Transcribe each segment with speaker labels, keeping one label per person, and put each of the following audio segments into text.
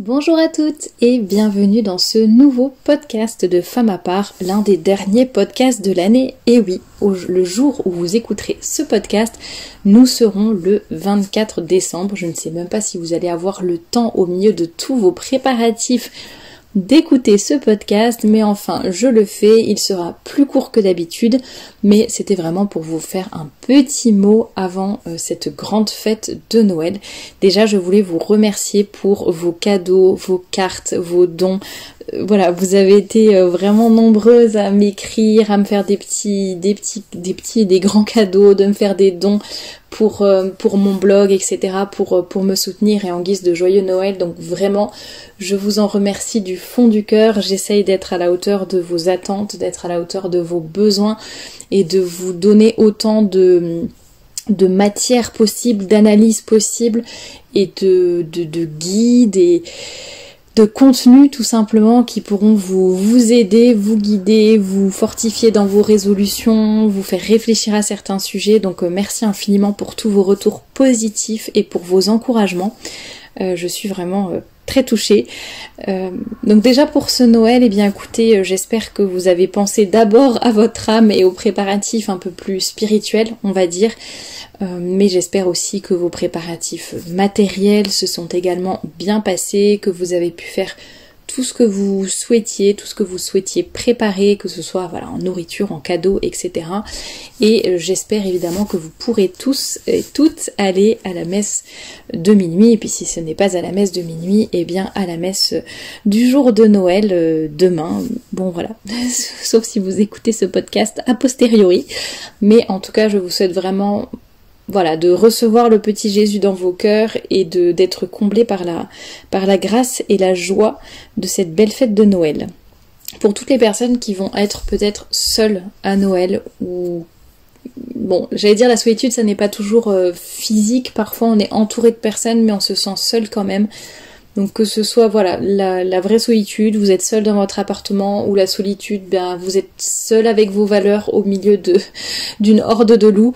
Speaker 1: Bonjour à toutes et bienvenue dans ce nouveau podcast de Femme à part, l'un des derniers podcasts de l'année. Et oui, le jour où vous écouterez ce podcast, nous serons le 24 décembre. Je ne sais même pas si vous allez avoir le temps au milieu de tous vos préparatifs d'écouter ce podcast, mais enfin je le fais, il sera plus court que d'habitude, mais c'était vraiment pour vous faire un petit mot avant cette grande fête de Noël. Déjà je voulais vous remercier pour vos cadeaux, vos cartes, vos dons. Voilà, vous avez été vraiment nombreuses à m'écrire, à me faire des petits et des grands cadeaux, de me faire des dons pour mon blog, etc., pour me soutenir et en guise de joyeux Noël. Donc vraiment, je vous en remercie du fond du cœur. J'essaye d'être à la hauteur de vos attentes, d'être à la hauteur de vos besoins et de vous donner autant de matière possible, d'analyse possible et de guides et de contenu tout simplement qui pourront vous aider, vous guider, vous fortifier dans vos résolutions, vous faire réfléchir à certains sujets. Donc merci infiniment pour tous vos retours positifs et pour vos encouragements. Je suis vraiment très touchée. Donc déjà pour ce Noël, eh bien écoutez, j'espère que vous avez pensé d'abord à votre âme et aux préparatifs un peu plus spirituels, on va dire. Mais j'espère aussi que vos préparatifs matériels se sont également bien passés, que vous avez pu faire tout ce que vous souhaitiez, préparer, que ce soit voilà, en nourriture, en cadeaux, etc. Et j'espère évidemment que vous pourrez tous et toutes aller à la messe de minuit. Et puis si ce n'est pas à la messe de minuit, eh bien à la messe du jour de Noël, demain. Bon voilà, sauf si vous écoutez ce podcast a posteriori. Mais en tout cas, je vous souhaite vraiment de recevoir le petit Jésus dans vos cœurs et d'être comblé par la grâce et la joie de cette belle fête de Noël. Pour toutes les personnes qui vont être peut-être seules à Noël ou j'allais dire la solitude, ça n'est pas toujours physique, parfois on est entouré de personnes mais on se sent seul quand même. Donc que ce soit la vraie solitude, vous êtes seul dans votre appartement, ou la solitude, vous êtes seul avec vos valeurs au milieu d'une horde de loups.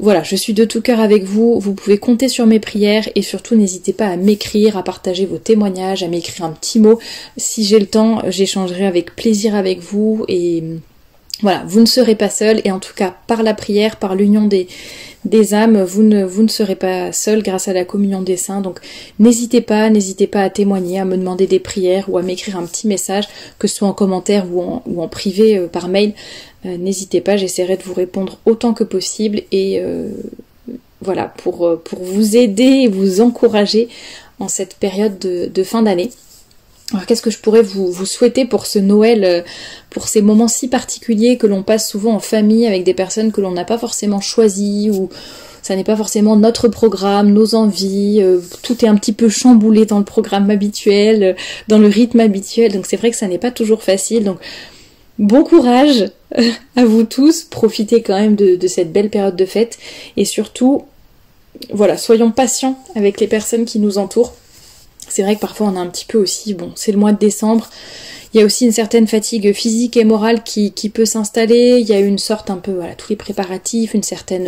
Speaker 1: Voilà, je suis de tout cœur avec vous, vous pouvez compter sur mes prières et surtout n'hésitez pas à m'écrire, à partager vos témoignages, à m'écrire un petit mot. Si j'ai le temps, j'échangerai avec plaisir avec vous et voilà, vous ne serez pas seul et en tout cas par la prière, par l'union des âmes, vous ne serez pas seul grâce à la communion des saints. Donc n'hésitez pas à témoigner, à me demander des prières ou à m'écrire un petit message, que ce soit en commentaire ou en privé par mail. N'hésitez pas, j'essaierai de vous répondre autant que possible et pour vous aider et vous encourager en cette période de fin d'année. Alors qu'est-ce que je pourrais vous souhaiter pour ce Noël, pour ces moments si particuliers que l'on passe souvent en famille avec des personnes que l'on n'a pas forcément choisies ou ça n'est pas forcément notre programme, nos envies, tout est un petit peu chamboulé dans le programme habituel, dans le rythme habituel, donc c'est vrai que ça n'est pas toujours facile, donc bon courage à vous tous, profitez quand même de cette belle période de fête et surtout, soyons patients avec les personnes qui nous entourent. C'est vrai que parfois on a un petit peu aussi, c'est le mois de décembre, il y a aussi une certaine fatigue physique et morale qui peut s'installer, il y a une sorte un peu, tous les préparatifs,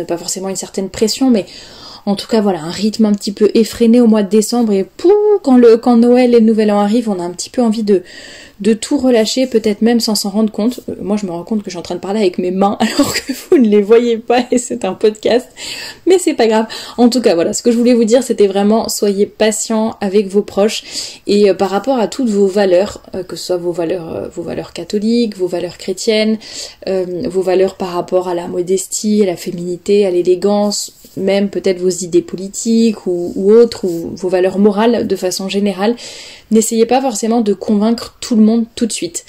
Speaker 1: pas forcément une certaine pression, mais en tout cas un rythme un petit peu effréné au mois de décembre et quand Noël et le Nouvel An arrivent, on a un petit peu envie de tout relâcher, peut-être même sans s'en rendre compte. Moi je me rends compte que je suis en train de parler avec mes mains alors que vous ne les voyez pas et c'est un podcast, mais c'est pas grave. En tout cas ce que je voulais vous dire c'était vraiment soyez patients avec vos proches et par rapport à toutes vos valeurs, que ce soit vos valeurs catholiques, vos valeurs chrétiennes, vos valeurs par rapport à la modestie, à la féminité, à l'élégance, même peut-être vos idées politiques ou autres, ou vos valeurs morales de façon générale, n'essayez pas forcément de convaincre tout le monde tout de suite.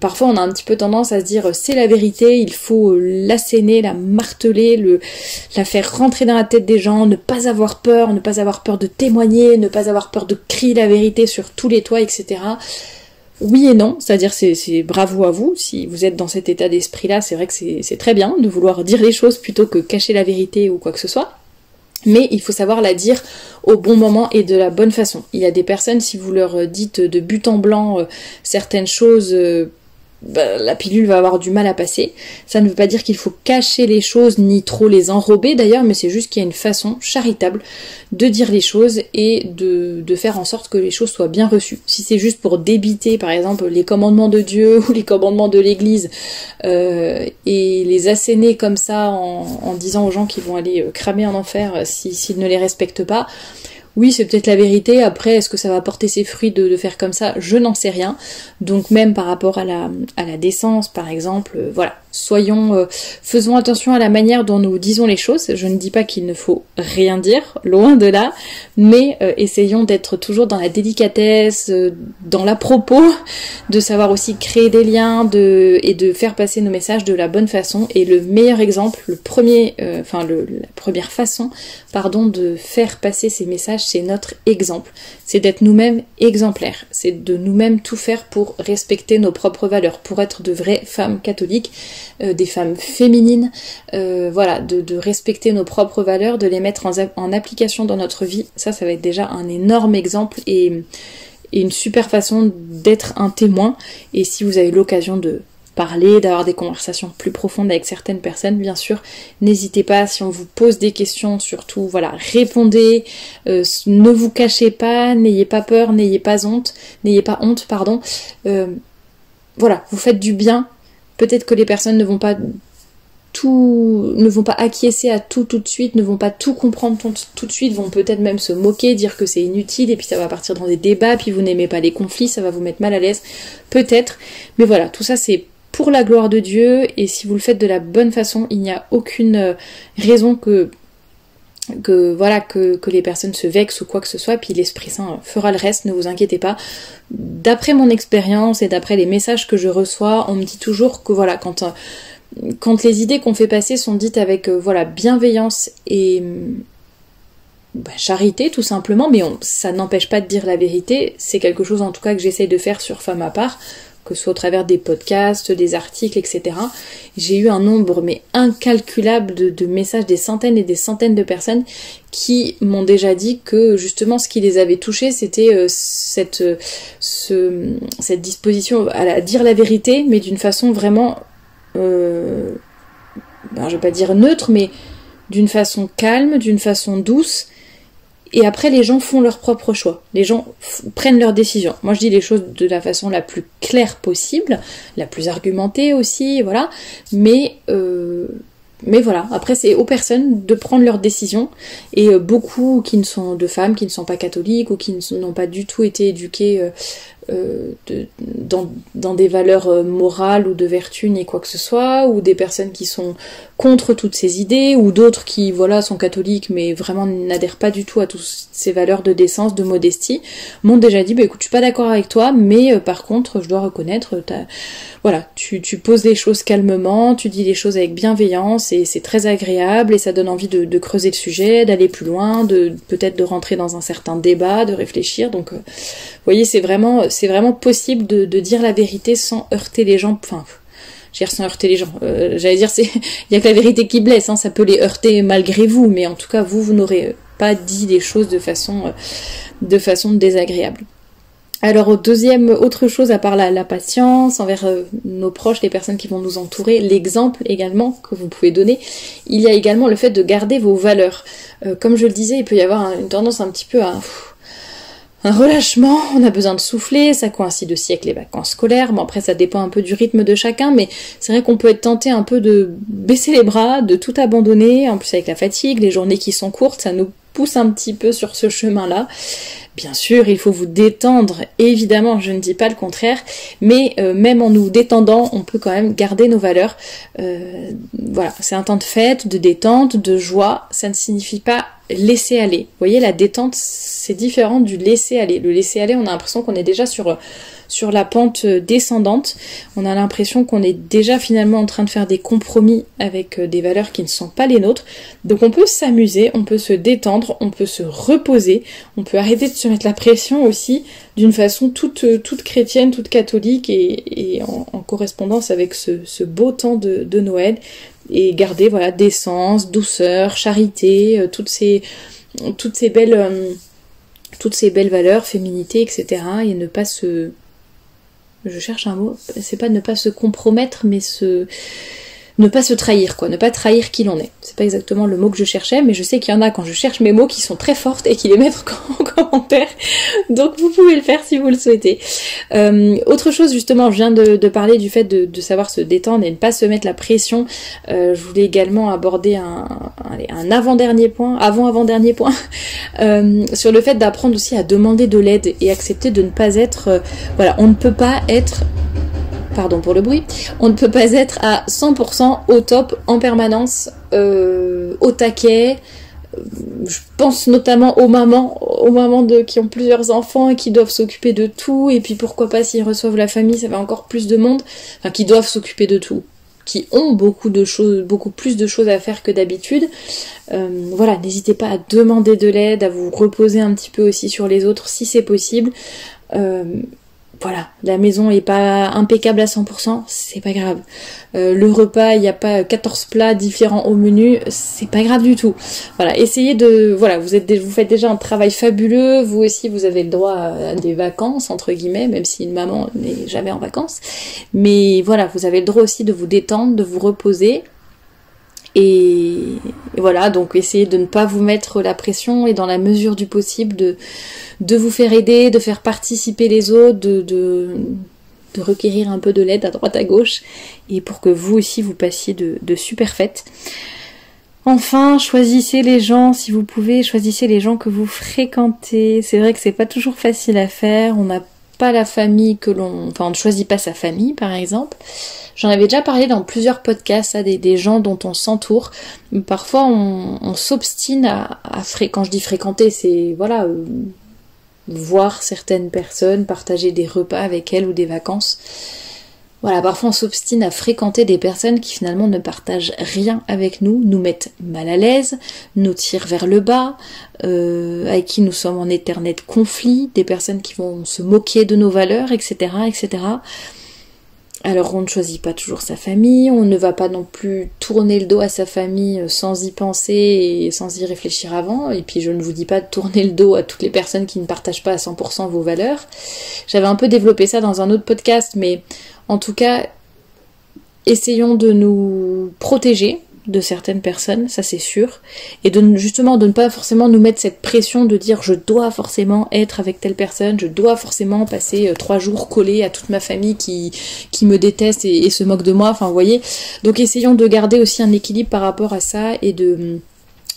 Speaker 1: Parfois on a un petit peu tendance à se dire c'est la vérité, il faut l'asséner, la marteler, la faire rentrer dans la tête des gens, ne pas avoir peur de témoigner, ne pas avoir peur de crier la vérité sur tous les toits, etc. Oui et non, c'est-à-dire c'est bravo à vous, si vous êtes dans cet état d'esprit-là, c'est vrai que c'est très bien de vouloir dire les choses plutôt que cacher la vérité ou quoi que ce soit, mais il faut savoir la dire au bon moment et de la bonne façon. Il y a des personnes, si vous leur dites de but en blanc certaines choses la pilule va avoir du mal à passer. Ça ne veut pas dire qu'il faut cacher les choses ni trop les enrober d'ailleurs, mais c'est juste qu'il y a une façon charitable de dire les choses et de faire en sorte que les choses soient bien reçues. Si c'est juste pour débiter par exemple les commandements de Dieu ou les commandements de l'Église et les asséner comme ça en disant aux gens qu'ils vont aller cramer en enfer s'ils ne les respectent pas, oui, c'est peut-être la vérité. Après, est-ce que ça va porter ses fruits de faire comme ça? Je n'en sais rien. Donc même par rapport à la décence, par exemple, voilà. Faisons attention à la manière dont nous disons les choses. Je ne dis pas qu'il ne faut rien dire, loin de là, mais essayons d'être toujours dans la délicatesse, dans l'à-propos, de savoir aussi créer des liens, et de faire passer nos messages de la bonne façon. Et le meilleur exemple, la première façon, de faire passer ces messages, c'est notre exemple. C'est d'être nous-mêmes exemplaires. C'est de nous-mêmes tout faire pour respecter nos propres valeurs, pour être de vraies femmes catholiques, des femmes féminines, de respecter nos propres valeurs, de les mettre en application dans notre vie. Ça va être déjà un énorme exemple et une super façon d'être un témoin. Et si vous avez l'occasion de parler, d'avoir des conversations plus profondes avec certaines personnes, bien sûr, n'hésitez pas, si on vous pose des questions, surtout, répondez, ne vous cachez pas, n'ayez pas peur, n'ayez pas honte, vous faites du bien. Peut-être que les personnes ne vont pas acquiescer à tout de suite, ne vont pas tout comprendre tout de suite, vont peut-être même se moquer, dire que c'est inutile, et puis ça va partir dans des débats, puis vous n'aimez pas les conflits, ça va vous mettre mal à l'aise, peut-être. Mais voilà, tout ça c'est pour la gloire de Dieu, et si vous le faites de la bonne façon, il n'y a aucune raison que les personnes se vexent ou quoi que ce soit, puis l'Esprit Saint fera le reste, ne vous inquiétez pas. D'après mon expérience et d'après les messages que je reçois, on me dit toujours que quand les idées qu'on fait passer sont dites avec bienveillance et charité tout simplement, mais ça n'empêche pas de dire la vérité. C'est quelque chose en tout cas que j'essaye de faire sur Femme à part, que ce soit au travers des podcasts, des articles, etc. J'ai eu un nombre mais incalculable de messages, des centaines et des centaines de personnes qui m'ont déjà dit que justement ce qui les avait touchés, c'était cette disposition à dire la vérité, mais d'une façon vraiment, je vais pas dire neutre, mais d'une façon calme, d'une façon douce. Et après, les gens font leur propre choix. Les gens prennent leurs décisions. Moi, je dis les choses de la façon la plus claire possible, la plus argumentée aussi, voilà. Mais voilà, après, c'est aux personnes de prendre leurs décisions. Et beaucoup de femmes qui ne sont pas catholiques ou qui n'ont pas du tout été éduquées dans des valeurs morales ou de vertu ni quoi que ce soit, ou des personnes qui sont contre toutes ces idées, ou d'autres qui sont catholiques mais vraiment n'adhèrent pas du tout à toutes ces valeurs de décence, de modestie, m'ont déjà dit écoute, je suis pas d'accord avec toi, mais par contre je dois reconnaître tu poses les choses calmement, tu dis les choses avec bienveillance et c'est très agréable et ça donne envie de creuser le sujet, d'aller plus loin, peut-être de rentrer dans un certain débat, de réfléchir. Donc vous voyez, c'est vraiment possible de dire la vérité sans heurter les gens, sans heurter les gens, j'allais dire, il y a que la vérité qui blesse, ça peut les heurter malgré vous, mais en tout cas vous n'aurez pas dit les choses de façon désagréable. Alors autre chose à part la patience envers nos proches, les personnes qui vont nous entourer, l'exemple également que vous pouvez donner, il y a également le fait de garder vos valeurs. Comme je le disais, il peut y avoir une tendance un petit peu à un relâchement, on a besoin de souffler, ça coïncide aussi avec les vacances scolaires, bon après ça dépend un peu du rythme de chacun, mais c'est vrai qu'on peut être tenté un peu de baisser les bras, de tout abandonner, en plus avec la fatigue, les journées qui sont courtes, ça nous pousse un petit peu sur ce chemin-là. Bien sûr, il faut vous détendre, évidemment, je ne dis pas le contraire, mais même en nous détendant, on peut quand même garder nos valeurs. C'est un temps de fête, de détente, de joie, ça ne signifie pas laisser aller. Vous voyez, la détente, c'est différent du laisser aller. Le laisser aller, on a l'impression qu'on est déjà sur la pente descendante, on a l'impression qu'on est déjà finalement en train de faire des compromis avec des valeurs qui ne sont pas les nôtres. Donc on peut s'amuser, on peut se détendre, on peut se reposer, on peut arrêter de se mettre la pression aussi d'une façon toute chrétienne, toute catholique et en correspondance avec ce beau temps de Noël, et garder décence, douceur, charité, toutes ces belles valeurs, féminité, etc. et ne pas se je cherche un mot, c'est pas ne pas se compromettre, mais ne pas se trahir, quoi, ne pas trahir qui l'on est. C'est pas exactement le mot que je cherchais, mais je sais qu'il y en a quand je cherche mes mots qui sont très fortes et qui les mettent en commentaire. Donc vous pouvez le faire si vous le souhaitez. Autre chose, justement, je viens de parler du fait de savoir se détendre et ne pas se mettre la pression. Je voulais également aborder un avant-dernier point, avant-avant-dernier point, sur le fait d'apprendre aussi à demander de l'aide et accepter de ne pas être... voilà, on ne peut pas être... Pardon pour le bruit, on ne peut pas être à 100% au top en permanence, au taquet. Je pense notamment aux mamans qui ont plusieurs enfants et qui doivent s'occuper de tout, et puis pourquoi pas s'ils reçoivent la famille, ça fait encore plus de monde, enfin qui doivent s'occuper de tout, qui ont beaucoup plus de choses à faire que d'habitude. Voilà, n'hésitez pas à demander de l'aide, à vous reposer un petit peu aussi sur les autres si c'est possible. Voilà, la maison est pas impeccable à 100%, c'est pas grave. Le repas, il n'y a pas 14 plats différents au menu, c'est pas grave du tout. Voilà, essayez de... Voilà, vous faites déjà un travail fabuleux, vous aussi vous avez le droit à des vacances, entre guillemets, même si une maman n'est jamais en vacances. Mais voilà, vous avez le droit aussi de vous détendre, de vous reposer. Et voilà, donc essayez de ne pas vous mettre la pression et dans la mesure du possible de vous faire aider, de faire participer les autres, de requérir un peu de l'aide à droite à gauche, et pour que vous aussi vous passiez de super fêtes. Enfin, choisissez les gens, si vous pouvez, choisissez les gens que vous fréquentez. C'est vrai que c'est pas toujours facile à faire, on n'a pas la famille on ne choisit pas sa famille par exemple. J'en avais déjà parlé dans plusieurs podcasts, des gens dont on s'entoure. Parfois on s'obstine quand je dis fréquenter, c'est voilà, voir certaines personnes, partager des repas avec elles ou des vacances. Voilà, parfois on s'obstine à fréquenter des personnes qui finalement ne partagent rien avec nous, nous mettent mal à l'aise, nous tirent vers le bas, avec qui nous sommes en éternel conflit, des personnes qui vont se moquer de nos valeurs, etc., etc. Alors on ne choisit pas toujours sa famille, on ne va pas non plus tourner le dos à sa famille sans y penser et sans y réfléchir avant, et puis je ne vous dis pas de tourner le dos à toutes les personnes qui ne partagent pas à 100% vos valeurs. J'avais un peu développé ça dans un autre podcast, mais en tout cas, essayons de nous protéger de certaines personnes, ça c'est sûr, et justement de ne pas forcément nous mettre cette pression de dire je dois forcément être avec telle personne, je dois forcément passer 3 jours collé à toute ma famille qui me déteste et se moque de moi, enfin vous voyez. Donc essayons de garder aussi un équilibre par rapport à ça, et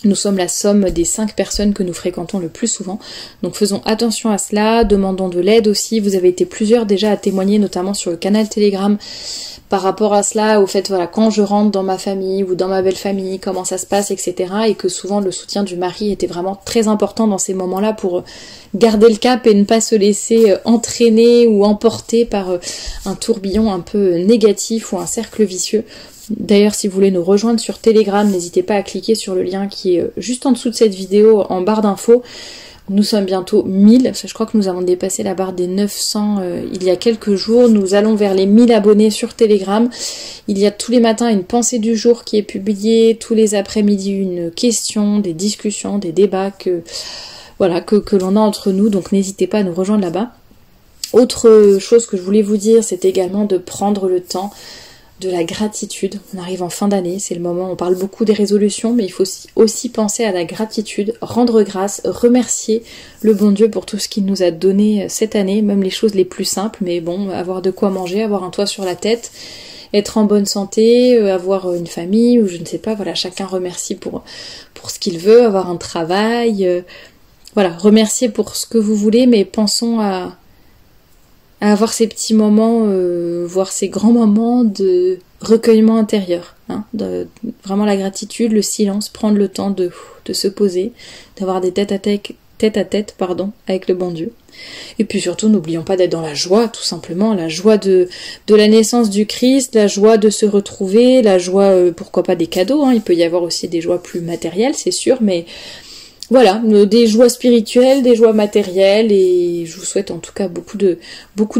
Speaker 1: nous sommes la somme des 5 personnes que nous fréquentons le plus souvent, donc faisons attention à cela, demandons de l'aide aussi. Vous avez été plusieurs déjà à témoigner, notamment sur le canal Telegram, par rapport à cela, au fait, voilà, quand je rentre dans ma famille ou dans ma belle famille, comment ça se passe, etc. Et que souvent le soutien du mari était vraiment très important dans ces moments-là pour garder le cap et ne pas se laisser entraîner ou emporter par un tourbillon un peu négatif ou un cercle vicieux. D'ailleurs, si vous voulez nous rejoindre sur Telegram, n'hésitez pas à cliquer sur le lien qui est juste en dessous de cette vidéo en barre d'infos. Nous sommes bientôt 1000, je crois que nous avons dépassé la barre des 900 il y a quelques jours. Nous allons vers les 1000 abonnés sur Telegram. Il y a tous les matins une pensée du jour qui est publiée, tous les après-midi une question, des discussions, des débats que l'on a entre nous, donc n'hésitez pas à nous rejoindre là-bas. Autre chose que je voulais vous dire, c'est également de prendre le temps de la gratitude. On arrive en fin d'année, c'est le moment, on parle beaucoup des résolutions, mais il faut aussi penser à la gratitude, rendre grâce, remercier le bon Dieu pour tout ce qu'il nous a donné cette année, même les choses les plus simples, mais bon, avoir de quoi manger, avoir un toit sur la tête, être en bonne santé, avoir une famille, ou je ne sais pas, voilà, chacun remercie pour ce qu'il veut, avoir un travail, voilà, remercier pour ce que vous voulez, mais pensons à avoir ces petits moments, voire ces grands moments de recueillement intérieur, hein, vraiment la gratitude, le silence, prendre le temps de se poser, d'avoir des tête à tête, avec le bon Dieu. Et puis surtout, n'oublions pas d'être dans la joie, tout simplement, la joie de la naissance du Christ, la joie de se retrouver, la joie, pourquoi pas des cadeaux, hein, il peut y avoir aussi des joies plus matérielles, c'est sûr, mais voilà, des joies spirituelles, des joies matérielles, et je vous souhaite en tout cas beaucoup de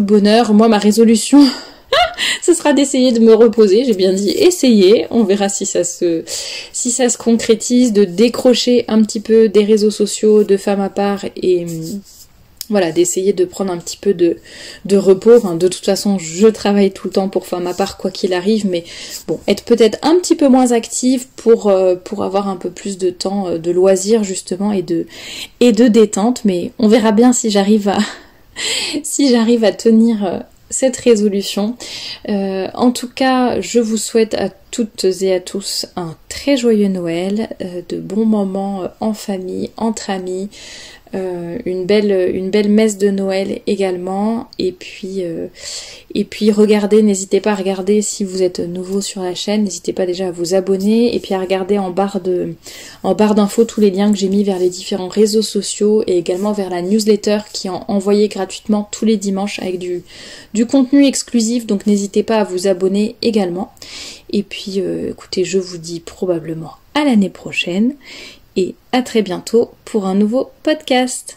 Speaker 1: bonheur. Moi, ma résolution, ce sera d'essayer de me reposer, j'ai bien dit essayer, on verra si ça se concrétise, de décrocher un petit peu des réseaux sociaux de Femme à part et voilà, d'essayer de prendre un petit peu de repos. Enfin, de toute façon, je travaille tout le temps pour faire ma part quoi qu'il arrive, mais bon, être peut-être un petit peu moins active pour avoir un peu plus de temps de loisirs justement et de détente. Mais on verra bien si j'arrive à tenir cette résolution. En tout cas, je vous souhaite à toutes et à tous un très joyeux Noël, de bons moments en famille, entre amis, une belle messe de Noël également, et puis regardez, n'hésitez pas à regarder si vous êtes nouveau sur la chaîne, n'hésitez pas déjà à vous abonner et puis à regarder en barre d'infos tous les liens que j'ai mis vers les différents réseaux sociaux et également vers la newsletter qui est envoyée gratuitement tous les dimanches avec du contenu exclusif, donc n'hésitez pas à vous abonner également. Et puis écoutez, je vous dis probablement à l'année prochaine et à très bientôt pour un nouveau podcast.